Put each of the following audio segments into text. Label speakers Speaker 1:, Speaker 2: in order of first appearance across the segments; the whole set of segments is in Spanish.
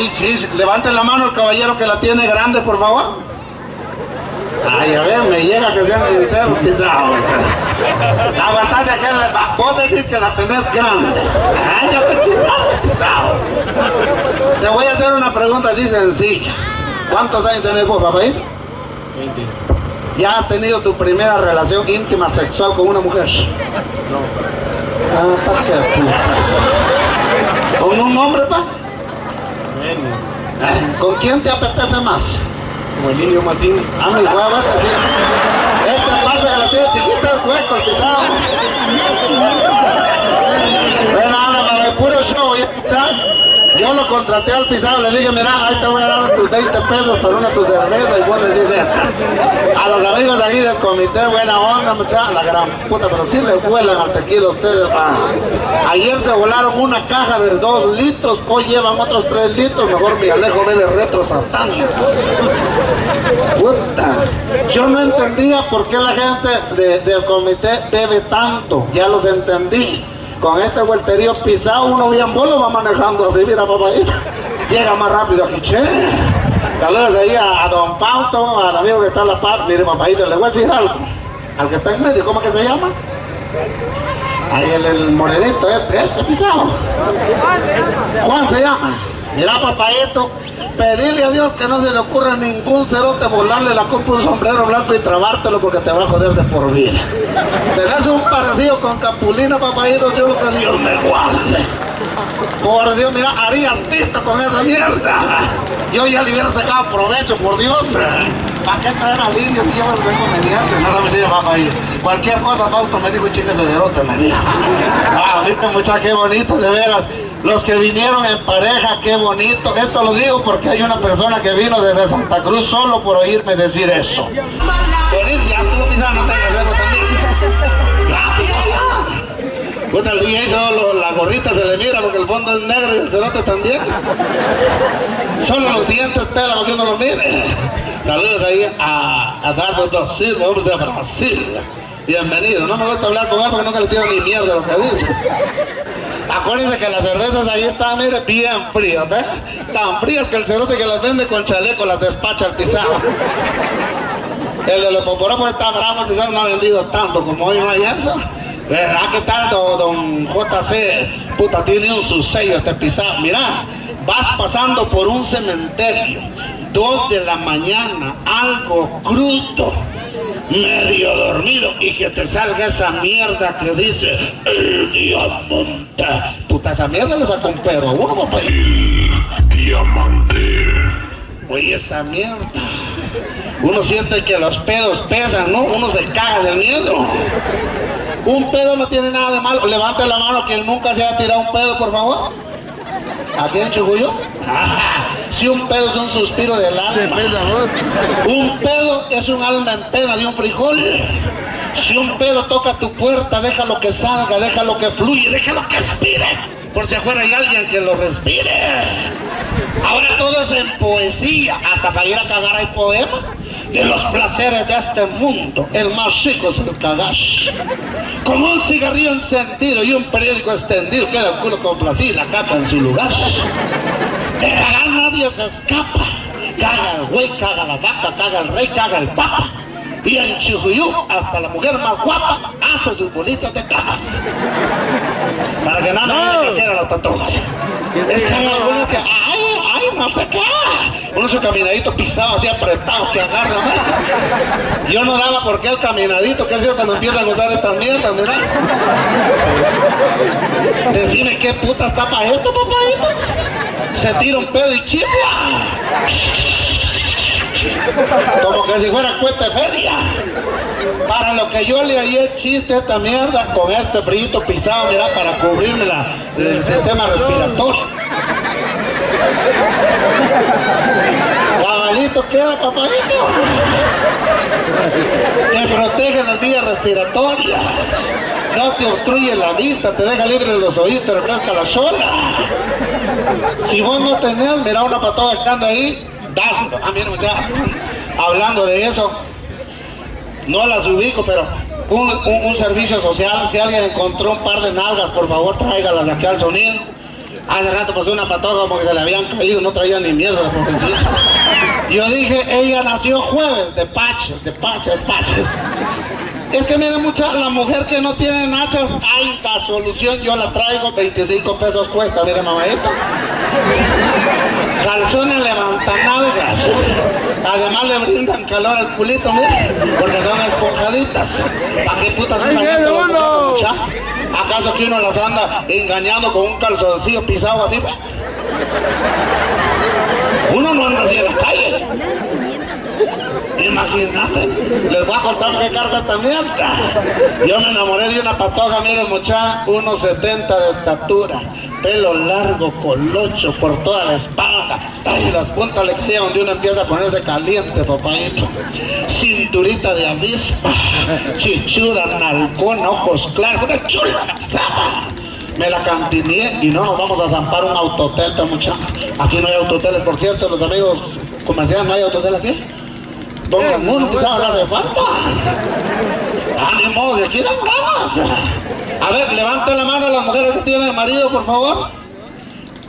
Speaker 1: Ay, sí, levanten la mano el caballero que la tiene grande, por favor. Ay, a ver, me llega que sean sinceros, pisado. Aguantate aquel, vos decís que la tenés grande. Ay, yo qué chingado, pisado. Te voy a hacer una pregunta así sencilla. ¿Cuántos años tenés vos, papá? 20. ¿Ya has tenido tu primera relación íntima sexual con una mujer?
Speaker 2: No.
Speaker 1: Ah, ¿para qué putas? ¿Con un hombre, pa? ¿Con quién te apetece más?
Speaker 2: Como el indio Martín.
Speaker 1: Ah, mi huevo, este sí. Esta parte que la tiene chiquita es hueco, el pisado. Bueno, ahora, puro show, ¿ya escuchar? Yo lo contraté al pisado, le dije, mira, ahí te voy a dar tus 20 pesos por una tu cerveza y vos decís esta. A los amigos de aquí del comité, buena onda, muchachos, la gran puta, pero sí le vuelan al tequila ustedes, man. Ayer se volaron una caja de 2 litros, hoy llevan otros 3 litros, mejor mi Alejo ve de retro saltando. Puta, yo no entendía por qué la gente del comité bebe tanto, ya los entendí. Con este vuelterío pisado, uno bien bolo va manejando así, mira, papadito. Llega más rápido aquí, che. Saludos ahí a don Fausto, al amigo que está en la par. Mire, papadito, le voy a decir algo. Al que está en medio, ¿cómo que se llama? Ahí el morenito, ese pisado. Juan se llama. Mira, papadito, pedirle a Dios que no se le ocurra a ningún cerote volarle la culpa a un sombrero blanco y trabártelo porque te va a joder de por vida. Tenés un parecido con Capulina, papadito, yo que Dios me guarde. Por Dios, mira, haría artista con esa mierda. Yo ya le hubiera sacado provecho, por Dios. ¿Para qué traer a Lidio si llevan de comediante? No me diga, papadito. Cualquier cosa, Fausto me dijo, chica, de cerote, me dijo. Ah, viste, muchachos, qué bonito, de veras. Los que vinieron en pareja, qué bonito. Esto lo digo porque hay una persona que vino desde Santa Cruz solo por oírme decir eso. Venid, ya tú pisas, no tengas eso también. Ya, pisas, ya. Puta, el DJ solo la gorrita se le mira porque el fondo es negro y el cerote también. Solo los dientes pelan porque uno lo mire. Saludos ahí a Dardo dos Silva, hombre de Brasil. Bienvenido. No me gusta hablar con él porque nunca le tiro ni mierda lo que dice. Acuérdense que las cervezas ahí están, mire, bien frías, ¿ves? Tan frías que el cerote que las vende con chaleco las despacha al pisado. El de los poporopos está bravo, el pisado no ha vendido tanto como hoy, no hay eso. ¿Verdad que tal, don JC? Puta, tiene un su sello este pisado. Mirá, vas pasando por un cementerio, 2 de la mañana, algo crudo, medio dormido, y que te salga esa mierda que dice el diamante. Puta, esa mierda le saca un pedo a uno, papá.
Speaker 3: El diamante.
Speaker 1: Oye, esa mierda. Uno siente que los pedos pesan, ¿no? Uno se caga del miedo. Un pedo no tiene nada de malo. Levante la mano quien nunca se haya tirado un pedo, por favor. ¿Aquí en Chucuyo? Si un pedo es un suspiro del alma. Un pedo es un alma en pena de un frijol. Si un pedo toca tu puerta, déjalo que salga, déjalo que fluye, déjalo que expire. Por si afuera hay alguien que lo respire. Ahora todo es en poesía. Hasta para ir a cagar hay poema. De los placeres de este mundo, el más chico es el cagash. Como un cigarrillo encendido y un periódico extendido, queda el culo complacido y la caca en su lugar. De cagar nadie se escapa. Caga el güey, caga la vaca, caga el rey, caga el papa. Y en Chujuyú, hasta la mujer más guapa hace sus bolitas de caca. Para que nada me quieran las tatuajes. Es que hay algunos que, ay, no sé qué. Uno su caminadito pisado, así apretado, que agarra, ¿no? Yo no daba por qué el caminadito, que es cuando empiezan a usar estas mierdas, mira. Decime qué puta está para esto, papadito. Se tira un pedo y chifla. Como que si fuera cuenta de feria. Para lo que yo le oí el chiste a esta mierda, con este brillito pisado, mira, para cubrirme el sistema respiratorio. Cabalito queda, papadito. Te protege las vías respiratorias. No te obstruye la vista, te deja libre los oídos, te refresca la sola. Si vos no tenés, mira una patada que anda ahí, dáselo. Ah, mira, ya. Hablando de eso, no las ubico, pero un servicio social, si alguien encontró un par de nalgas, por favor tráigalas aquí al sonido. Hace rato pasó una patoja como que se le habían caído, no traía ni mierda, pobrecita. Yo dije, ella nació jueves, de paches. Es que miren, la mujer que no tiene nachas, hay la solución, yo la traigo, 25 pesos cuesta, miren, mamadita. Calzones levantanalgas. Además le brindan calor al culito, miren, porque son esponjaditas. ¿Para qué putas usan esto los muchachos, mucha? ¿Acaso que uno las anda engañando con un calzoncillo pisado así? Uno no anda así en la calle. Imagínate, les voy a contar qué carga esta mierda. Yo me enamoré de una patoja, miren mucha, 1.70 de estatura, pelo largo, colocho por toda la espalda. Ay, las puntas le caían donde uno empieza a ponerse caliente, papadito. Cinturita de avispa, chichuda, nalgona, ojos claros, una chula zapa. Me la cantineé y no nos vamos a zampar un autotel, mucha. Aquí no hay autoteles, por cierto, los amigos comerciales, ¿no hay autotel aquí? Pongan uno, quizás hace falta. Ánimo, de aquí dan ganas. A ver, levanten la mano a las mujeres que tienen marido, por favor.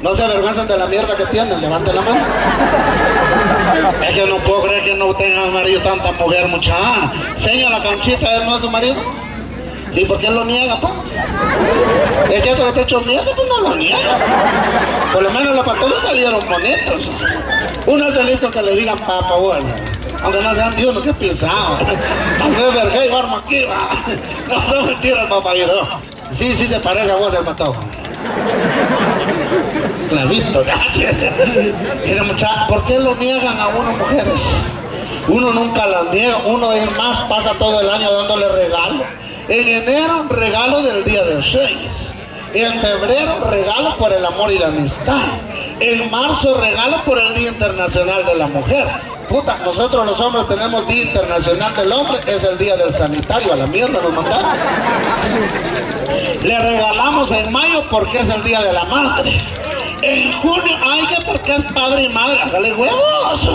Speaker 1: No se avergüencen de la mierda que tienen, levanten la mano. Es que no puedo creer que no tengan marido tanta mujer, mucha. Seña la canchita, él no es su marido. ¿Y por qué él lo niega, pa? Es cierto que te hecho mierda, pues no lo niega. Por lo menos las patojas salieron bonitos. Uno es feliz con que le digan papa, bueno. Aunque no sean Dios, que pisado. Aunque es verga y barmo aquí, va. No son mentiras, papayito. Sí se parece a vos el patojo. Clavito, mira, muchachos, ¿por qué lo niegan a uno, mujeres? Uno nunca las niega, uno es más, pasa todo el año dándole regalo. En enero, regalo del Día de los Reyes. En febrero, regalo por el amor y la amistad. En marzo, regalo por el Día Internacional de la Mujer. Puta, nosotros los hombres tenemos Día Internacional del Hombre, es el Día del Sanitario, a la mierda nos mandaron. Le regalamos en mayo porque es el Día de la Madre. En junio, ay, que porque es padre y madre, hágale huevos.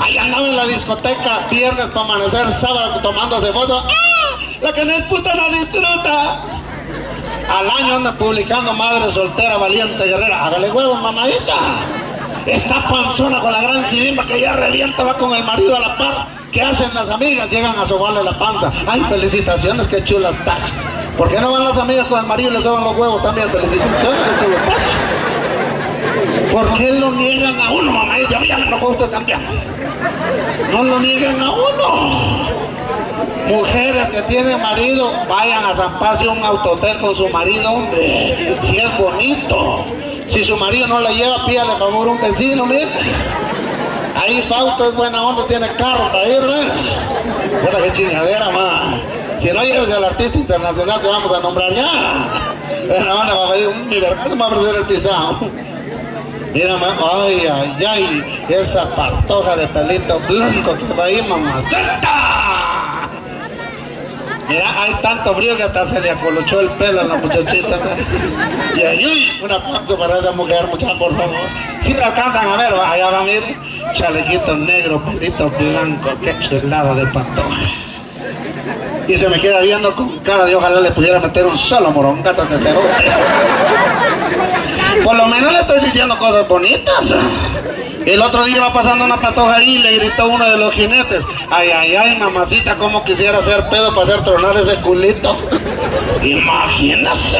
Speaker 1: Ahí andaba en la discoteca viernes para amanecer sábado tomándose fotos. ¡Ah! La que no es puta no disfruta. Al año anda publicando madre soltera, valiente, guerrera. Hágale huevos, mamadita. Está panzona con la gran cirimba que ya revienta, va con el marido a la par. ¿Qué hacen las amigas? Llegan a sobarle la panza. Ay, felicitaciones, qué chula estás. ¿Por qué no van las amigas con el marido y le soban los huevos también? Felicitaciones, qué chulo estás. ¿Por qué lo niegan a uno, mamá? Ya me enojó usted también. No lo nieguen a uno. Mujeres que tienen marido, vayan a zamparse un autotel con su marido, hombre. Si es bonito. Si su marido no le lleva, pídale por favor un vecino, mire. Ahí Fausto es buena onda, tiene carro para ir, ¿ves? Puta que chingadera, ma. Si no lleves al artista internacional que vamos a nombrar ya. Buena onda, va a pedir mi vergüenza, me va a ofrecer el pisado. Mira, ma, ay, esa patoja de pelito blanco que va ahí, mamacita. Mira, hay tanto frío que hasta se le acolochó el pelo a la muchachita. Y ahí, un aplauso para esa mujer, muchachos, por favor. Si la alcanzan a ver, allá va, mire. Chalequito negro, pelito blanco, qué chulada de patoja. Y se me queda viendo con cara de ojalá le pudiera meter un solo morongazo a ese cerote. Por lo menos le estoy diciendo cosas bonitas. El otro día iba pasando una patoja ahí y le gritó uno de los jinetes: ay, mamacita, cómo quisiera hacer pedo para hacer tronar ese culito. Imagínese.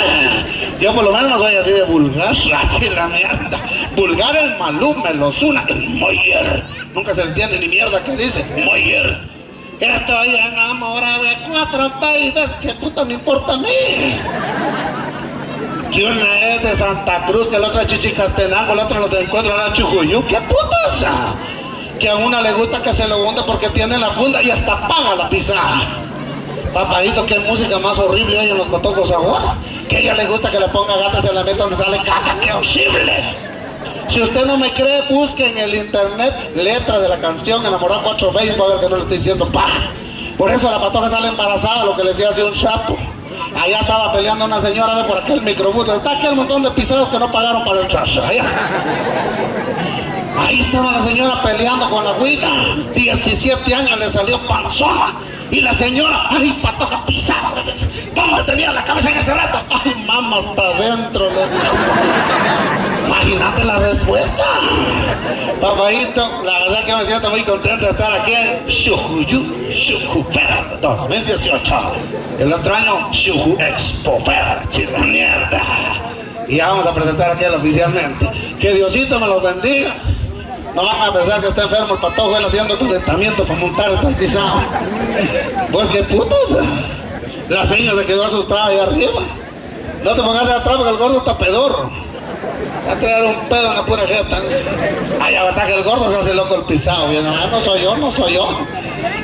Speaker 1: Yo por lo menos no soy así de vulgar, así la mierda. Vulgar el Malú, Melosuna, el Moyer. Nunca se entiende ni mierda que dice, Moyer. Estoy enamorado de 4 babies, ¿qué puta me importa a mí? Que una es de Santa Cruz, que la otra es Chichicastenango, el otro los encuentra en la Chujuyú. ¿Qué putas? Que a una le gusta que se lo hunde porque tiene la funda y hasta paga la pisada. Papadito, qué música más horrible hay en los patocos ahora. Que a ella le gusta que le ponga gatas en la meta donde sale caca, qué horrible. Si usted no me cree, busque en el internet letra de la canción Enamorado 4 veces, va a ver que no le estoy diciendo paja. Por eso la patoja sale embarazada, lo que le decía hace un chato. Allá estaba peleando una señora, ve por aquel microbús. Está aquí el montón de pisados que no pagaron para el trash. Ahí estaba la señora peleando con la huila. 17 años le salió panzona. Y la señora, ay, patoja pisada. ¿Dónde tenía la cabeza en ese rato? Ay, mamá, hasta adentro, le dijo. Imagínate la respuesta. Papayito, la verdad que me siento muy contento de estar aquí en Xujuyú Xujufera 2018. El otro año, Xuju Expofera, chila mierda. Y ya vamos a presentar aquí oficialmente. Que Diosito me los bendiga. No van a pensar que está enfermo el patojo, él haciendo calentamiento para montar este pisado. Pues qué putas. La señora se quedó asustada ahí arriba. No te pongas de atrás porque el gordo está pedorro. Va a tirar un pedo en la pura jeta. Ay, la verdad que el gordo se hace loco el pisado. Bien, no soy yo, no soy yo.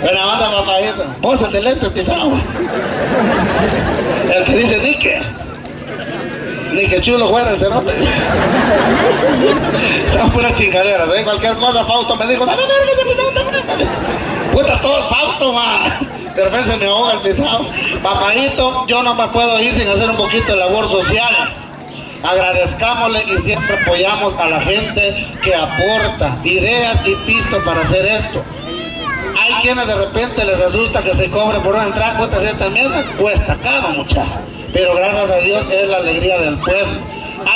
Speaker 1: Pero manda papayito. Vos el de lentes pisado. El que dice ni que chulo fuera el cerote. Son puras chingaderas, ¿eh? Cualquier cosa, Fausto me dijo, dame verga ese pisado. Puta, todo el Fausto, man. De repente se me ahoga el pisado. Papayito, yo no me puedo ir sin hacer un poquito de labor social. Agradezcámosle y siempre apoyamos a la gente que aporta ideas y pisto para hacer esto. Hay quienes de repente les asusta que se cobre por una entrada, cuesta esta mierda, cuesta caro, muchachos. Pero gracias a Dios es la alegría del pueblo.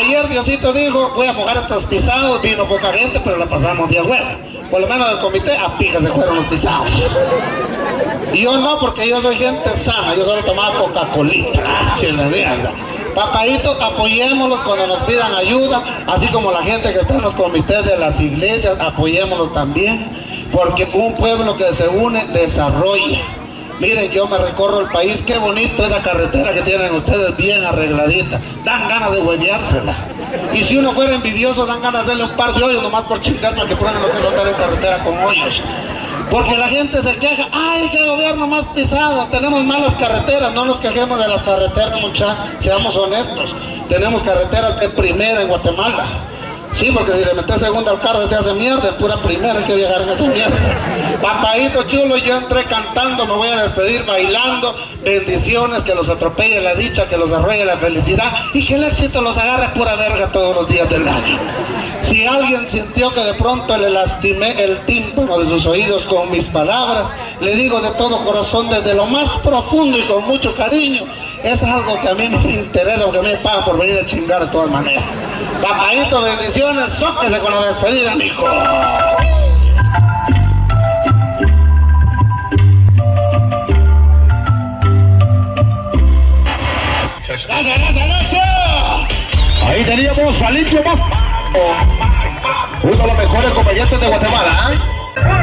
Speaker 1: Ayer Diosito dijo, voy a mojar estos pisados, vino poca gente, pero la pasamos 10 huevos. Por lo menos del comité, a pica se fueron los pisados. Y yo no, porque yo soy gente sana, yo solo tomaba Coca-Colita. Papayito, apoyémoslos cuando nos pidan ayuda, así como la gente que está en los comités de las iglesias, apoyémoslos también, porque un pueblo que se une desarrolla. Miren, yo me recorro el país, qué bonito esa carretera que tienen ustedes bien arregladita. Dan ganas de hueveársela. Y si uno fuera envidioso, dan ganas de hacerle un par de hoyos nomás por chingar para que prueben lo que es andar en carretera con hoyos. Porque la gente se queja, ay, qué gobierno más pisado, tenemos malas carreteras. No nos quejemos de las carreteras, muchachos, seamos honestos. Tenemos carreteras de primera en Guatemala. Sí, porque si le metes segunda al carro te hace mierda, en pura primera hay que viajar en esa mierda. Papayito chulo, yo entré cantando, me voy a despedir bailando. Bendiciones, que los atropelle la dicha, que los arrolle la felicidad y que el éxito los agarre pura verga todos los días del año. Si alguien sintió que de pronto le lastimé el tímpano de sus oídos con mis palabras, le digo de todo corazón, desde lo más profundo y con mucho cariño, es algo que a mí no me interesa, porque a mí me pagan por venir a chingar de todas maneras. Papayito, bendiciones, sóquese con la despedida, mijo.
Speaker 4: Ahí teníamos a Limpio Más, uno de los mejores comediantes de Guatemala, ¿eh?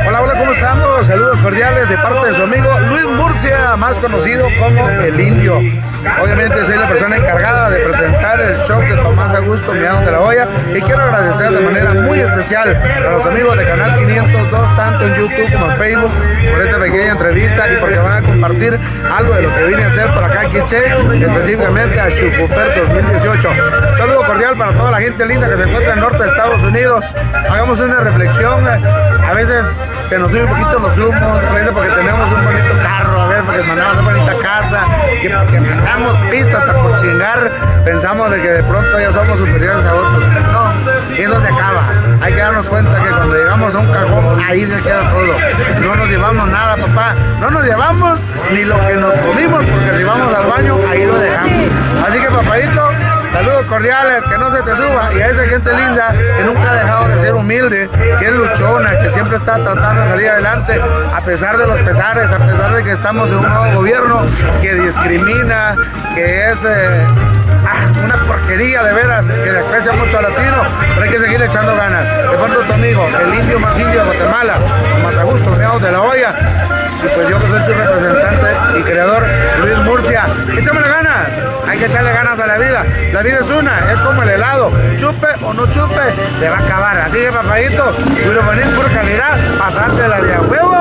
Speaker 5: Hola, hola, ¿cómo estamos? Saludos cordiales de parte de su amigo Luis Murcia, más conocido como El Indio. Obviamente soy la persona encargada de presentar el show de Tomás Augusto Miados de la Hoya y quiero agradecer de manera muy especial a los amigos de Canal 502, tanto en YouTube como en Facebook, por esta pequeña entrevista y porque van a compartir algo de lo que vine a hacer para acá, Quiché, específicamente a Xujufer 2018. Un saludo cordial para toda la gente linda que se encuentra en el norte de Estados Unidos. Hagamos una reflexión. A veces se nos suben un poquito los humos, a veces porque tenemos un bonito carro, a veces porque mandamos una bonita casa, que porque mandamos pista hasta por chingar, pensamos de que de pronto ya somos superiores a otros. No, eso se acaba. Hay que darnos cuenta que cuando llegamos a un cajón, ahí se queda todo. No nos llevamos nada, papá. No nos llevamos ni lo que nos comimos, porque si vamos al baño, ahí lo dejamos. Así que, papayito, saludos cordiales, que no se te suba. Y a esa gente linda que nunca ha dejado de ser humilde, que es luchona, que siempre está tratando de salir adelante a pesar de los pesares, a pesar de que estamos en un nuevo gobierno que discrimina, que es una porquería de veras, que desprecia mucho al latino, pero hay que seguir echando ganas. De pronto tu amigo, el indio más indio de Guatemala, Tomás Augusto Miados de la Hoya, y pues yo que soy su representante y creador, Luis Murcia. ¡Échame ganas! Hay que echarle ganas a la vida. La vida es una, es como el helado. Chupe o no chupe, se va a acabar. Así que, papayito, puro bonito, pura calidad, pasante la de a huevo.